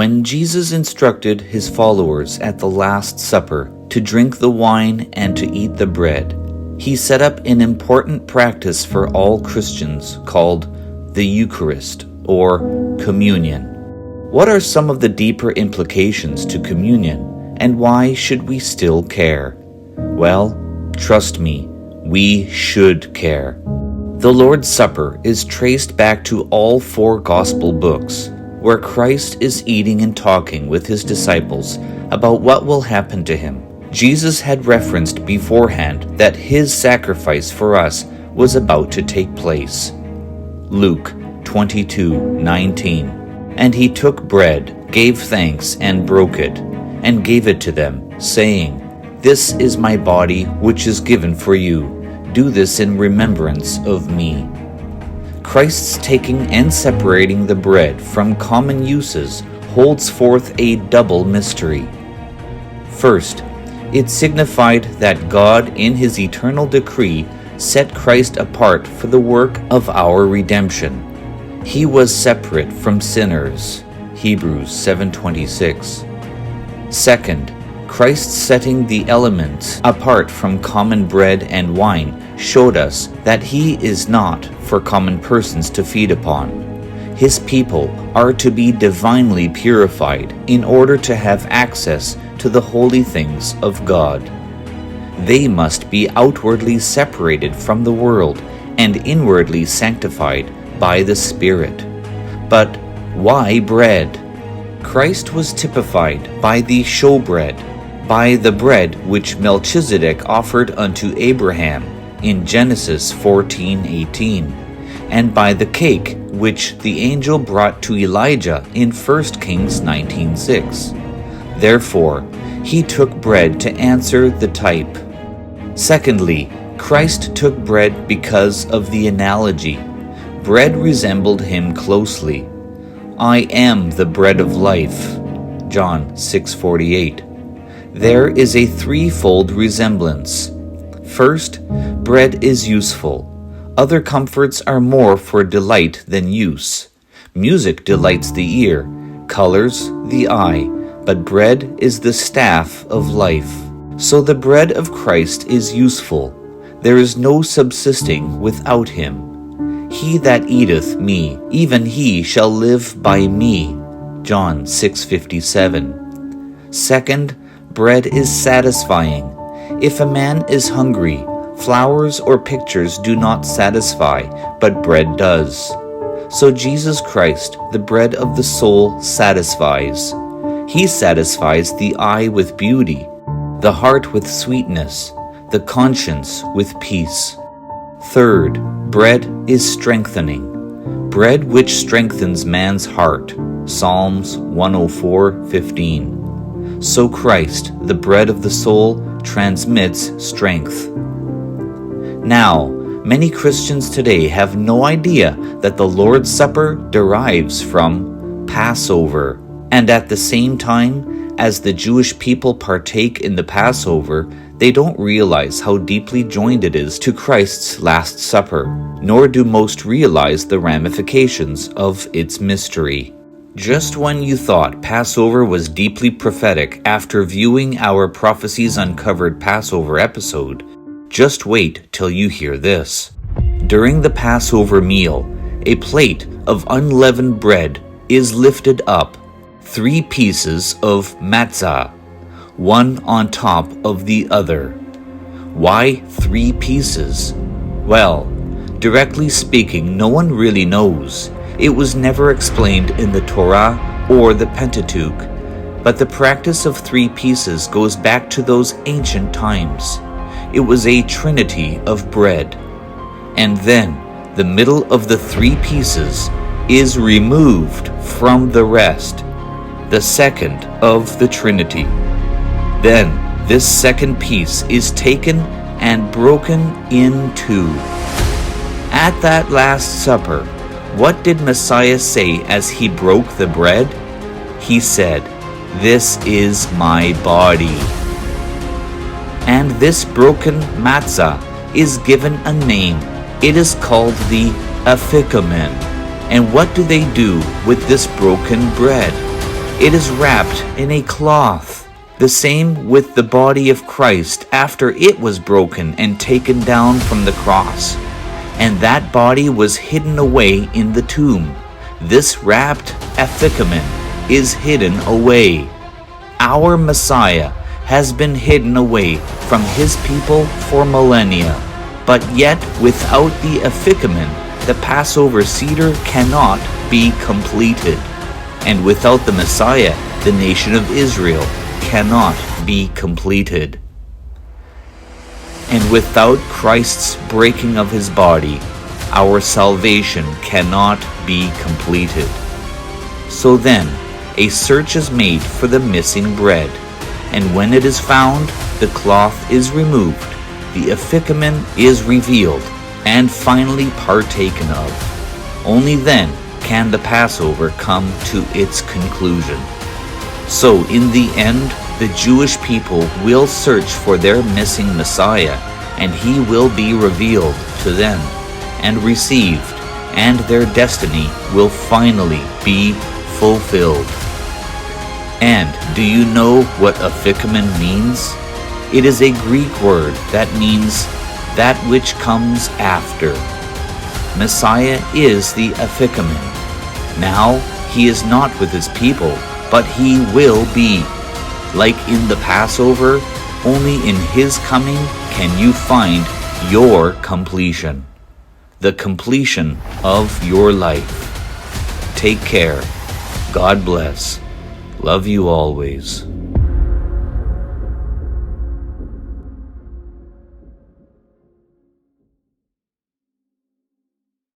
When Jesus instructed his followers at the Last Supper to drink the wine and to eat the bread, he set up an important practice for all Christians called the Eucharist, or communion. What are some of the deeper implications to communion, and why should we still care? Well, trust me, we should care. The Lord's Supper is traced back to all 4 Gospel books, where Christ is eating and talking with his disciples about what will happen to him. Jesus had referenced beforehand that his sacrifice for us was about to take place. Luke 22:19. And he took bread, gave thanks, and broke it, and gave it to them, saying, "This is my body, which is given for you. Do this in remembrance of me." Christ's taking and separating the bread from common uses holds forth a double mystery. First, it signified that God, in his eternal decree, set Christ apart for the work of our redemption. He was separate from sinners. Hebrews 7:26. Second, Christ setting the elements apart from common bread and wine showed us that he is not for common persons to feed upon. His people are to be divinely purified in order to have access to the holy things of God. They must be outwardly separated from the world and inwardly sanctified by the Spirit. But why bread? Christ was typified by the showbread, by the bread which Melchizedek offered unto Abraham in Genesis 14:18, and by the cake which the angel brought to Elijah in 1 Kings 19:6. Therefore, he took bread to answer the type. Secondly, Christ took bread because of the analogy. Bread resembled him closely. "I am the bread of life," John 6:48. There is a threefold resemblance. First, bread is useful. Other comforts are more for delight than use. Music delights the ear, colors the eye, but bread is the staff of life. So the bread of Christ is useful. There is no subsisting without him. "He that eateth me, even he shall live by me." John 6:57. Second, bread is satisfying. If a man is hungry, flowers or pictures do not satisfy, but bread does. So Jesus Christ, the bread of the soul, satisfies. He satisfies the eye with beauty, the heart with sweetness, the conscience with peace. Third, bread is strengthening. Bread which strengthens man's heart. Psalms 104:15. So Christ, the bread of the soul, transmits strength. Now, many Christians today have no idea that the Lord's Supper derives from Passover. And at the same time, as the Jewish people partake in the Passover, they don't realize how deeply joined it is to Christ's Last Supper, nor do most realize the ramifications of its mystery. Just when you thought Passover was deeply prophetic after viewing our Prophecies Uncovered Passover episode, just wait till you hear this. During the Passover meal, a plate of unleavened bread is lifted up, 3 pieces of matzah, one on top of the other. Why 3 pieces? Well, directly speaking, no one really knows. It was never explained in the Torah or the Pentateuch, but the practice of 3 pieces goes back to those ancient times. It was a trinity of bread. And then the middle of the 3 pieces is removed from the rest, the second of the Trinity. Then this second piece is taken and broken in 2. At that Last Supper, what did Messiah say as he broke the bread? He said, "This is my body." And this broken matzah is given a name. It is called the Afikoman. And what do they do with this broken bread? It is wrapped in a cloth. The same with the body of Christ after it was broken and taken down from the cross. And that body was hidden away in the tomb. This wrapped Afikoman is hidden away. Our Messiah has been hidden away from his people for millennia. But yet without the Afikoman, the Passover Seder cannot be completed. And without the Messiah, the nation of Israel cannot be completed. And without Christ's breaking of his body, our salvation cannot be completed. So then, a search is made for the missing bread, and when it is found, the cloth is removed, the Afikoman is revealed, and finally partaken of. Only then can the Passover come to its conclusion. So in the end, the Jewish people will search for their missing Messiah, and he will be revealed to them and received, and their destiny will finally be fulfilled. And do you know what Afikoman means? It is a Greek word that means that which comes after. Messiah is the Afikoman. Now he is not with his people, but he will be. Like in the Passover, only in his coming can you find your completion, the completion of your life. Take care. God bless. Love you always.